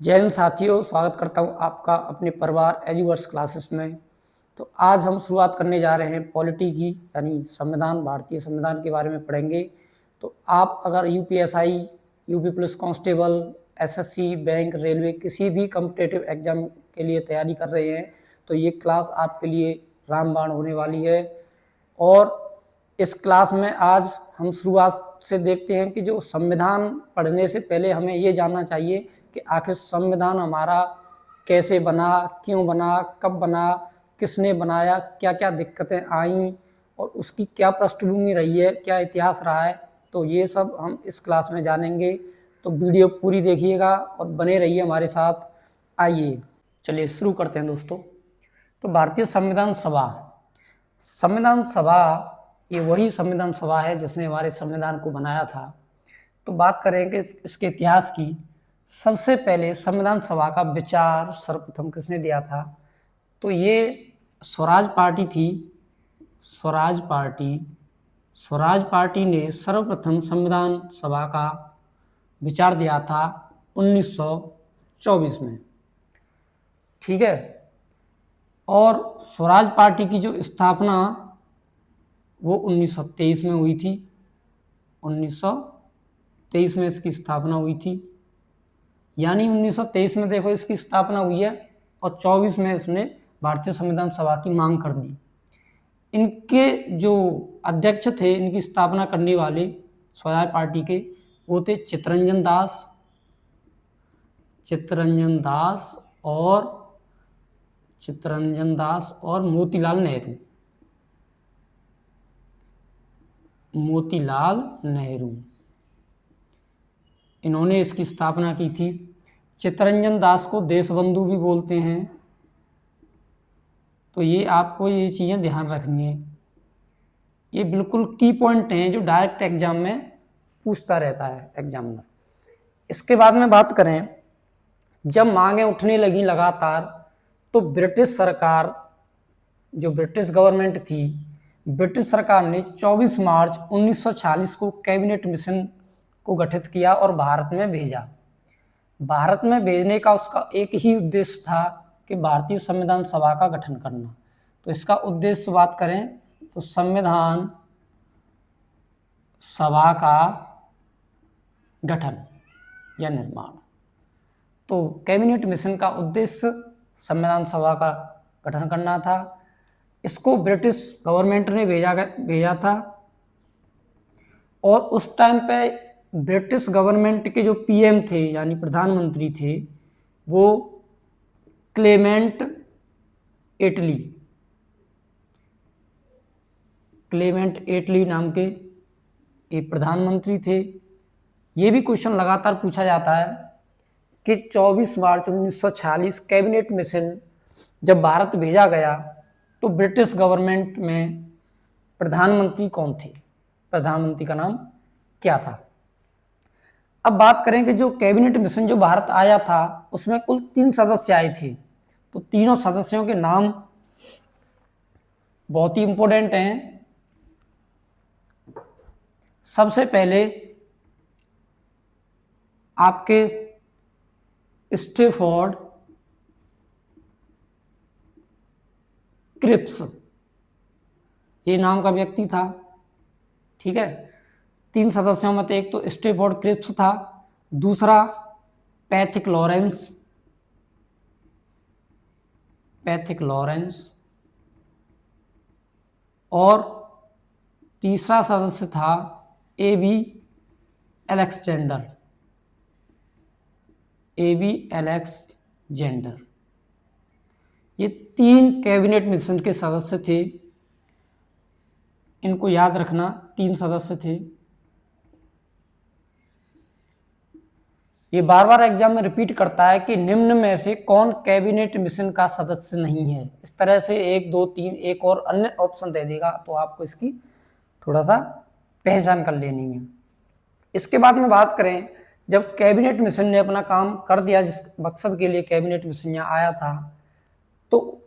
जय हिंद साथियों, स्वागत करता हूं आपका अपने परिवार एजुवर्स क्लासेस में। तो आज हम शुरुआत करने जा रहे हैं पॉलिटी की, यानी संविधान, भारतीय संविधान के बारे में पढ़ेंगे। तो आप अगर UPSI, UP police constable, SSC, bank, railway किसी भी कॉम्पिटिटिव एग्जाम के लिए तैयारी कर रहे हैं तो ये क्लास आपके लिए रामबाण होने वाली है। और इस क्लास में आज हम शुरुआत से देखते हैं कि जो संविधान पढ़ने से पहले हमें ये जानना चाहिए कि आखिर संविधान हमारा कैसे बना, क्यों बना, कब बना, किसने बनाया, क्या क्या दिक्कतें आईं और उसकी क्या पृष्ठभूमि रही है, क्या इतिहास रहा है। तो ये सब हम इस क्लास में जानेंगे। तो वीडियो पूरी देखिएगा और बने रहिए हमारे साथ। आइए चलिए शुरू करते हैं दोस्तों। तो भारतीय संविधान सभा ये वही संविधान सभा है जिसने हमारे संविधान को बनाया था। तो बात करेंगे इसके इतिहास की। सबसे पहले संविधान सभा का विचार सर्वप्रथम किसने दिया था? तो ये स्वराज पार्टी थी। स्वराज पार्टी ने सर्वप्रथम संविधान सभा का विचार दिया था 1924 में। ठीक है। और स्वराज पार्टी की जो स्थापना वो 1923 में हुई थी। 1923 में इसकी स्थापना हुई थी, यानी 1923 में देखो इसकी स्थापना हुई है और 24 में इसने भारतीय संविधान सभा की मांग कर दी। इनके जो अध्यक्ष थे, इनकी स्थापना करने वाले स्वराज पार्टी के, वो थे चित्तरंजन दास और मोतीलाल नेहरू। इन्होंने इसकी स्थापना की थी। चित्तरंजन दास को देशबंधु भी बोलते हैं। तो ये आपको ये चीज़ें ध्यान रखनी है, ये बिल्कुल की पॉइंट हैं जो डायरेक्ट एग्जाम में पूछता रहता है एग्जामिनर। इसके बाद में बात करें, जब मांगें उठने लगी लगातार तो ब्रिटिश सरकार, जो ब्रिटिश गवर्नमेंट थी, ब्रिटिश सरकार ने 24 मार्च 1946 को कैबिनेट मिशन को गठित किया और भारत में भेजा। भारत में भेजने का उसका एक ही उद्देश्य था कि भारतीय संविधान सभा का गठन करना। तो इसका उद्देश्य बात करें तो संविधान सभा का गठन या निर्माण। तो कैबिनेट मिशन का उद्देश्य संविधान सभा का गठन करना था। इसको ब्रिटिश गवर्नमेंट ने भेजा था। और उस टाइम पे ब्रिटिश गवर्नमेंट के जो पीएम थे, यानी प्रधानमंत्री थे, वो क्लेमेंट एटली नाम के एक प्रधानमंत्री थे। ये भी क्वेश्चन लगातार पूछा जाता है कि 24 मार्च 1946 कैबिनेट मिशन जब भारत भेजा गया तो ब्रिटिश गवर्नमेंट में प्रधानमंत्री कौन थे, प्रधानमंत्री का नाम क्या था। अब बात करें कि जो कैबिनेट मिशन जो भारत आया था उसमें कुल 3 सदस्य आए थे। तो तीनों सदस्यों के नाम बहुत ही इंपॉर्टेंट हैं। सबसे पहले आपके स्टैफोर्ड क्रिप्स, ये नाम का व्यक्ति था। ठीक है। 3 सदस्यों में एक तो स्टैफोर्ड क्रिप्स था, दूसरा पैथिक लॉरेंस और तीसरा सदस्य था एबी अलेक्जेंडर। ये 3 कैबिनेट मिशन के सदस्य थे। इनको याद रखना, 3 सदस्य थे। ये बार बार एग्जाम में रिपीट करता है कि निम्न में से कौन कैबिनेट मिशन का सदस्य नहीं है। इस तरह से 1, 2, 3 एक और अन्य ऑप्शन दे देगा, तो आपको इसकी थोड़ा सा पहचान कर लेनी है। इसके बाद में बात करें, जब कैबिनेट मिशन ने अपना काम कर दिया, जिस मकसद के लिए कैबिनेट मिशन यहाँ आया था, तो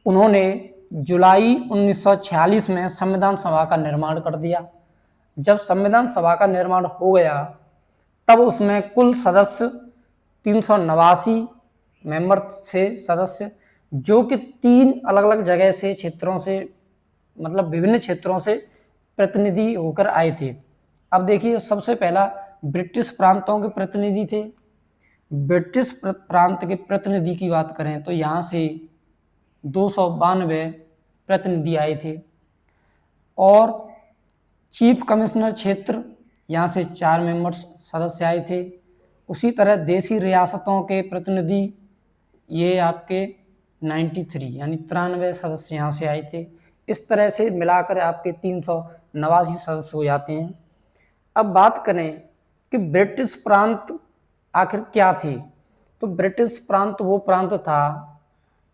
उन्होंने जुलाई 1946 में संविधान सभा का निर्माण कर दिया। जब संविधान सभा का निर्माण हो गया तब उसमें कुल सदस्य 389 मेंबर थे सदस्य, जो कि 3 अलग अलग जगह से क्षेत्रों से, मतलब विभिन्न क्षेत्रों से प्रतिनिधि होकर आए थे। अब देखिए, सबसे पहला ब्रिटिश प्रांतों के प्रतिनिधि थे। ब्रिटिश प्रांत के प्रतिनिधि की बात करें तो यहाँ से 292 प्रतिनिधि आए थे। और चीफ कमिश्नर क्षेत्र, यहाँ से 4 मेंबर्स सदस्य आए थे। उसी तरह देशी रियासतों के प्रतिनिधि, ये आपके 93 यानी 93 सदस्य यहाँ से आए थे। इस तरह से मिलाकर आपके 389 सदस्य हो जाते हैं। अब बात करें कि ब्रिटिश प्रांत आखिर क्या थे, तो ब्रिटिश प्रांत वो प्रांत था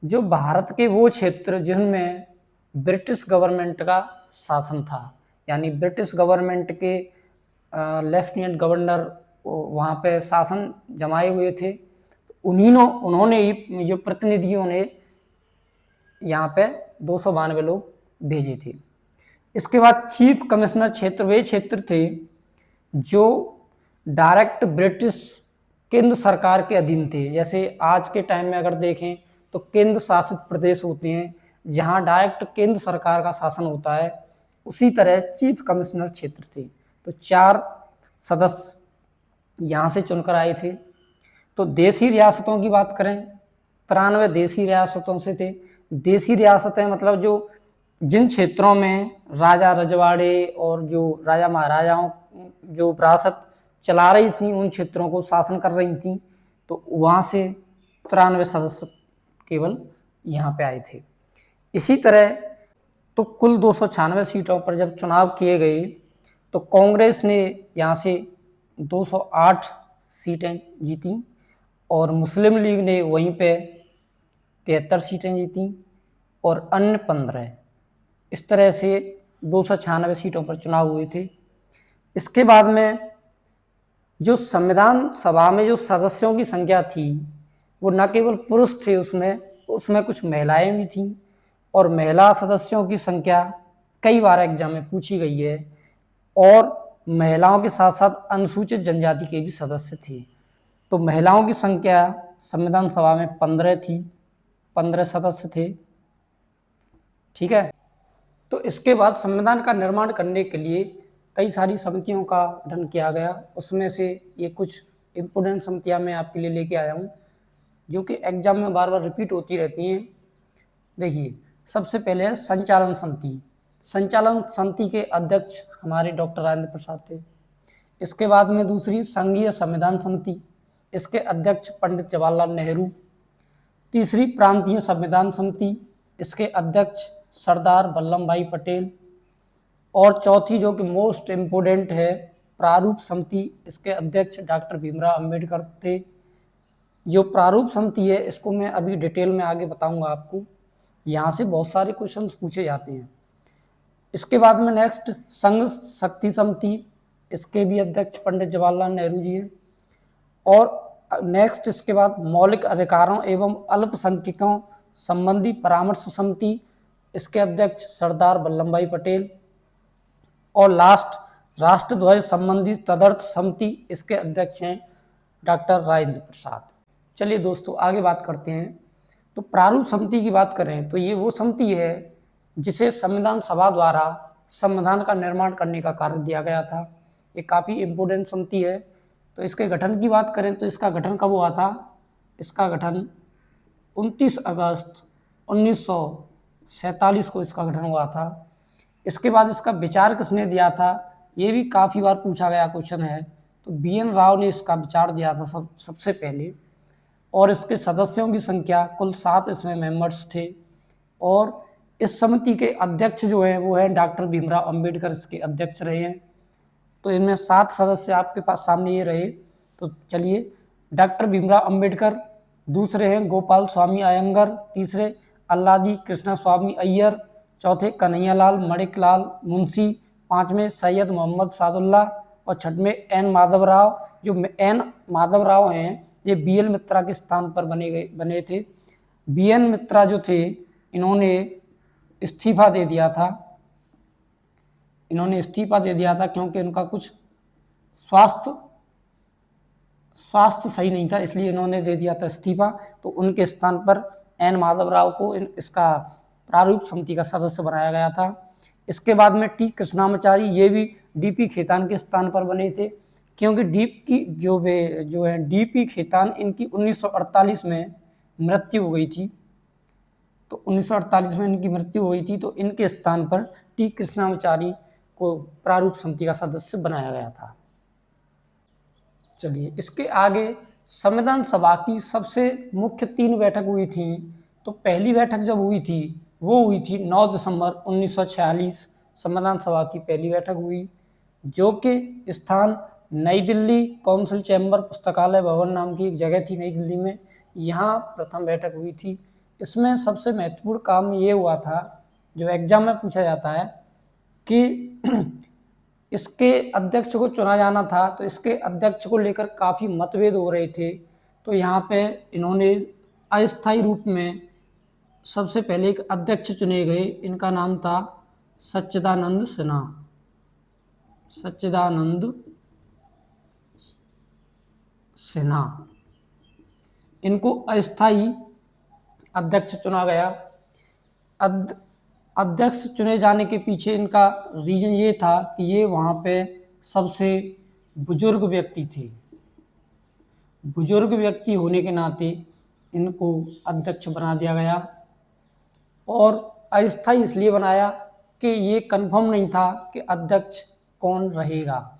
जो भारत के वो क्षेत्र जिनमें ब्रिटिश गवर्नमेंट का शासन था, यानी ब्रिटिश गवर्नमेंट के लेफ्टिनेंट गवर्नर वहाँ पे शासन जमाए हुए थे। उन्होंने ही, जो प्रतिनिधियों ने यहाँ पे 292 लोग भेजे थे। इसके बाद चीफ कमिश्नर क्षेत्र वे क्षेत्र थे जो डायरेक्ट ब्रिटिश केंद्र सरकार के अधीन थे। जैसे आज के टाइम में अगर देखें तो केंद्र शासित प्रदेश होते हैं जहाँ डायरेक्ट केंद्र सरकार का शासन होता है, उसी तरह चीफ कमिश्नर क्षेत्र थे। तो 4 सदस्य यहाँ से चुनकर आए थे। तो देशी रियासतों की बात करें, 93 देशी रियासतों से थे। देशी रियासतें मतलब जो जिन क्षेत्रों में राजा रजवाड़े और जो राजा महाराजाओं जो विरासत चला रही थी, उन क्षेत्रों को शासन कर रही थी, तो वहाँ से 93 सदस्य केवल यहाँ पे आए थे। इसी तरह तो कुल 296 सीटों पर जब चुनाव किए गए तो कांग्रेस ने यहाँ से 208 सीटें जीती और मुस्लिम लीग ने वहीं पे 73 सीटें जीती और अन्य 15। इस तरह से 296 सीटों पर चुनाव हुए थे। इसके बाद में जो संविधान सभा में जो सदस्यों की संख्या थी वो न केवल पुरुष थे, उसमें कुछ महिलाएं भी थीं और महिला सदस्यों की संख्या कई बार एग्जाम में पूछी गई है। और महिलाओं के साथ साथ अनुसूचित जनजाति के भी सदस्य थे। तो महिलाओं की संख्या संविधान सभा में 15 थी, 15 सदस्य थे। ठीक है। तो इसके बाद संविधान का निर्माण करने के लिए कई सारी समितियों का गठन किया गया। उसमें से ये कुछ इम्पोर्टेंट समितियां मैं आपके लिए लेके आया हूँ जो कि एग्जाम में बार बार रिपीट होती रहती हैं। देखिए, सबसे पहले है संचालन समिति। संचालन समिति के अध्यक्ष हमारे डॉक्टर राजेंद्र प्रसाद थे। इसके बाद में दूसरी संघीय संविधान समिति, इसके अध्यक्ष पंडित जवाहरलाल नेहरू। तीसरी प्रांतीय संविधान समिति, इसके अध्यक्ष सरदार वल्लभ भाई पटेल। और चौथी जो कि मोस्ट इम्पोर्टेंट है, प्रारूप समिति, इसके अध्यक्ष डॉक्टर भीमराव अंबेडकर थे। जो प्रारूप समिति है इसको मैं अभी डिटेल में आगे बताऊंगा आपको। यहाँ से बहुत सारे क्वेश्चंस पूछे जाते हैं। इसके बाद में नेक्स्ट संघ शक्ति समिति, इसके भी अध्यक्ष पंडित जवाहरलाल नेहरू जी हैं। और नेक्स्ट इसके बाद मौलिक अधिकारों एवं अल्पसंख्यकों संबंधी परामर्श समिति, इसके अध्यक्ष सरदार वल्लभ भाई पटेल। और लास्ट राष्ट्रध्वज संबंधी तदर्थ समिति, इसके अध्यक्ष हैं डॉक्टर राजेंद्र प्रसाद। चलिए दोस्तों आगे बात करते हैं। तो प्रारूप समिति की बात करें तो ये वो समिति है जिसे संविधान सभा द्वारा संविधान का निर्माण करने का कार्य दिया गया था। ये काफ़ी इम्पोर्टेंट समिति है। तो इसके गठन की बात करें तो इसका गठन कब हुआ था? इसका गठन 29 अगस्त 1947 को इसका गठन हुआ था। इसके बाद इसका विचार किसने दिया था? ये भी काफ़ी बार पूछा गया क्वेश्चन है। तो BN राव ने इसका विचार दिया था सबसे पहले। और इसके सदस्यों की संख्या कुल 7 इसमें मेंबर्स थे। और इस समिति के अध्यक्ष जो हैं वो हैं डॉक्टर भीमराव अंबेडकर, इसके अध्यक्ष रहे हैं। तो इनमें 7 सदस्य आपके पास सामने ये रहे। तो चलिए, डॉक्टर भीमराव अंबेडकर, दूसरे हैं गोपाल स्वामी अयंगर, तीसरे अल्लादी कृष्णा स्वामी अय्यर, चौथे कन्हैयालाल मणिकलाल मुंशी, पांचवें सैयद मोहम्मद सादुल्ला और छठवें एन माधवराव। जो एन माधवराव हैं ये BL मित्रा के स्थान पर बने थे। BN मित्रा जो थे इन्होंने इस्तीफा दे दिया था। क्योंकि उनका कुछ स्वास्थ्य स्वास्थ्य सही नहीं था, इसलिए इन्होंने दे दिया था इस्तीफा। तो उनके स्थान पर एन माधव राव को इसका प्रारूप समिति का सदस्य बनाया गया था। इसके बाद में टी कृष्णामाचारी, ये भी डीपी खेतान के स्थान पर बने थे, क्योंकि डीपी खेतान इनकी 1948 में मृत्यु हो गई थी। तो 1948 में इनकी मृत्यु हो गई थी, तो इनके स्थान पर टी कृष्णामाचारी को प्रारूप समिति का सदस्य बनाया गया था। चलिए, इसके आगे संविधान सभा की सबसे मुख्य 3 बैठक हुई थी। तो पहली बैठक जब हुई थी वो हुई थी 9 दिसंबर 1946, संविधान सभा की पहली बैठक हुई, जो कि स्थान नई दिल्ली काउंसिल चैम्बर पुस्तकालय भवन नाम की एक जगह थी नई दिल्ली में, यहाँ प्रथम बैठक हुई थी। इसमें सबसे महत्वपूर्ण काम ये हुआ था, जो एग्जाम में पूछा जाता है, कि इसके अध्यक्ष को चुना जाना था। तो इसके अध्यक्ष को लेकर काफ़ी मतभेद हो रहे थे। तो यहाँ पे इन्होंने अस्थायी रूप में सबसे पहले एक अध्यक्ष चुने गए, इनका नाम था सच्चिदानंद सिन्हा। सच्चिदानंद सिन्हा, इनको अस्थायी अध्यक्ष चुना गया। अध्यक्ष चुने जाने के पीछे इनका रीजन ये था कि ये वहाँ पे सबसे बुजुर्ग व्यक्ति थे। बुजुर्ग व्यक्ति होने के नाते इनको अध्यक्ष बना दिया गया, और अस्थायी इसलिए बनाया कि ये कंफर्म नहीं था कि अध्यक्ष कौन रहेगा।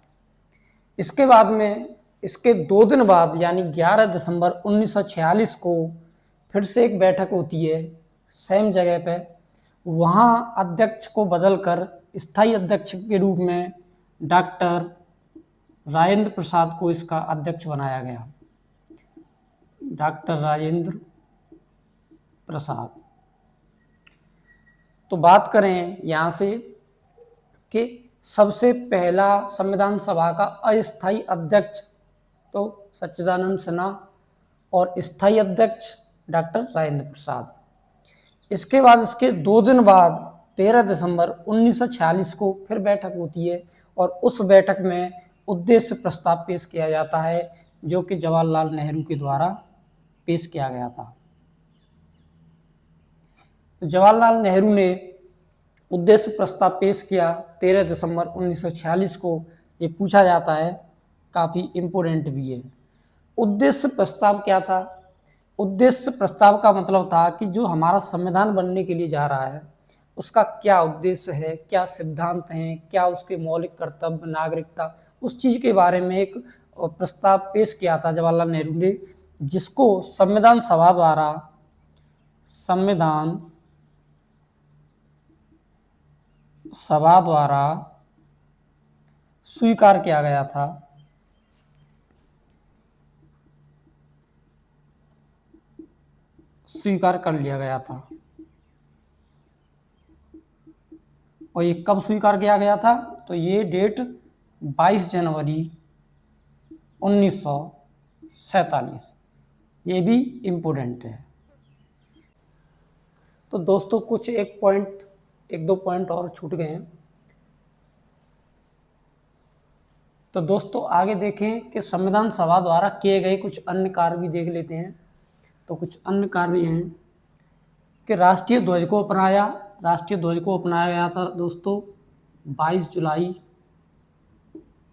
इसके बाद में, इसके 2 दिन बाद यानी 11 दिसंबर 1946 को फिर से एक बैठक होती है सेम जगह पे। वहाँ अध्यक्ष को बदलकर स्थायी अध्यक्ष के रूप में डॉक्टर राजेंद्र प्रसाद को इसका अध्यक्ष बनाया गया। डॉक्टर राजेंद्र प्रसाद। तो बात करें यहाँ से कि सबसे पहला संविधान सभा का अस्थायी अध्यक्ष तो सच्चिदानंद सिन्हा और स्थायी अध्यक्ष डॉक्टर राजेंद्र प्रसाद। इसके बाद इसके 2 दिन बाद 13 दिसंबर 1946 को फिर बैठक होती है, और उस बैठक में उद्देश्य प्रस्ताव पेश किया जाता है, जो कि जवाहरलाल नेहरू के द्वारा पेश किया गया था। जवाहरलाल नेहरू ने उद्देश्य प्रस्ताव पेश किया 13 दिसंबर 1946 को। ये पूछा जाता है, काफ़ी इम्पोर्टेंट भी है। उद्देश्य प्रस्ताव क्या था? उद्देश्य प्रस्ताव का मतलब था कि जो हमारा संविधान बनने के लिए जा रहा है उसका क्या उद्देश्य है, क्या सिद्धांत हैं, क्या उसके मौलिक कर्तव्य, नागरिकता, उस चीज़ के बारे में एक प्रस्ताव पेश किया था जवाहरलाल नेहरू ने, जिसको संविधान सभा द्वारा स्वीकार किया गया था। स्वीकार कर लिया गया था। और ये कब स्वीकार किया गया था? तो ये डेट 22 जनवरी 1947। ये भी इम्पोर्टेंट है। तो दोस्तों कुछ एक दो पॉइंट और छूट गए हैं। तो दोस्तों आगे देखें कि संविधान सभा द्वारा किए गए कुछ अन्य कार्य भी देख लेते हैं। तो कुछ अन्य कार्य हैं कि राष्ट्रीय ध्वज को अपनाया गया था दोस्तों 22 जुलाई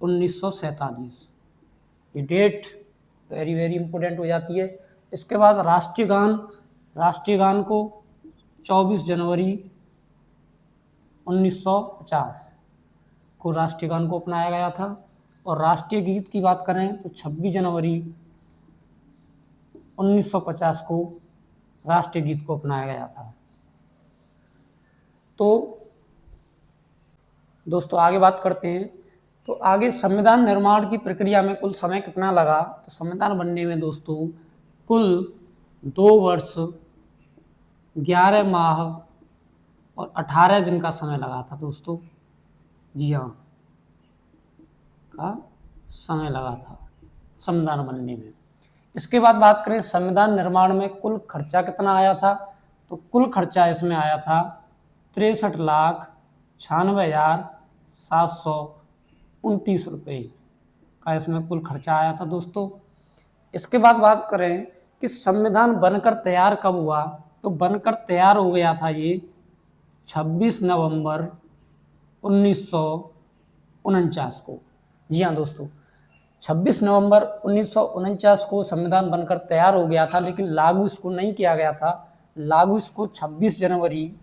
1947। ये डेट वेरी वेरी इंपॉर्टेंट हो जाती है। इसके बाद राष्ट्रीय गान को 24 जनवरी 1950 को राष्ट्रीय गान को अपनाया गया था। और राष्ट्रीय गीत की बात करें तो 26 जनवरी 1950 को राष्ट्रीय गीत को अपनाया गया था। तो दोस्तों आगे बात करते हैं। तो आगे संविधान निर्माण की प्रक्रिया में कुल समय कितना लगा? तो संविधान बनने में दोस्तों कुल 2 वर्ष 11 माह और 18 दिन का समय लगा था दोस्तों। जी हाँ, का समय लगा था संविधान बनने में। इसके बाद बात करें संविधान निर्माण में कुल खर्चा कितना आया था? तो कुल खर्चा इसमें आया था 63,96,729 रुपये का इसमें कुल खर्चा आया था दोस्तों। इसके बाद बात करें कि संविधान बनकर तैयार कब हुआ, तो बनकर तैयार हो गया था ये 26 नवंबर 1949 को। जी हाँ दोस्तों, 26 नवंबर 1949 को संविधान बनकर तैयार हो गया था, लेकिन लागू इसको नहीं किया गया था। लागू इसको 26 जनवरी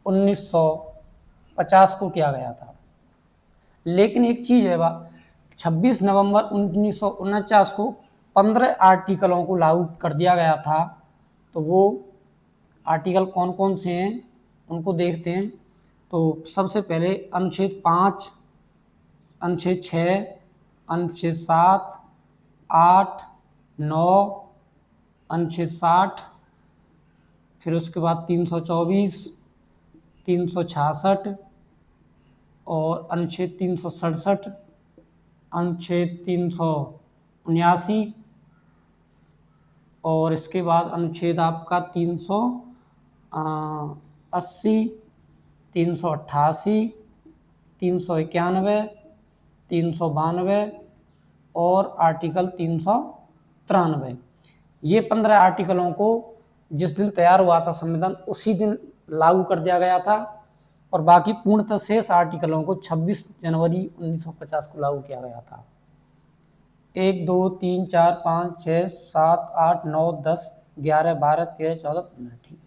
1950 को किया गया था। लेकिन एक चीज़ है, 26 नवंबर 1949 को 15 आर्टिकलों को लागू कर दिया गया था। तो वो आर्टिकल कौन कौन से हैं उनको देखते हैं। तो सबसे पहले अनुच्छेद 5, अनुच्छेद 6, अनुच्छेद 7, 8, 9, अनुच्छेद 60, फिर उसके बाद 324, 366 और अनुच्छेद 367, अनुच्छेद 379 और इसके बाद अनुच्छेद आपका 380, 388, 391, 392 और आर्टिकल 393। ये 15 आर्टिकलों को जिस दिन तैयार हुआ था संविधान, उसी दिन लागू कर दिया गया था, और बाकी पूर्णतः शेष आर्टिकलों को 26 जनवरी 1950 को लागू किया गया था। 1, 2, 3, 4, 5, 6, 7, 8, 9, 10, 11, 12, 13, 14, 15। ठीक।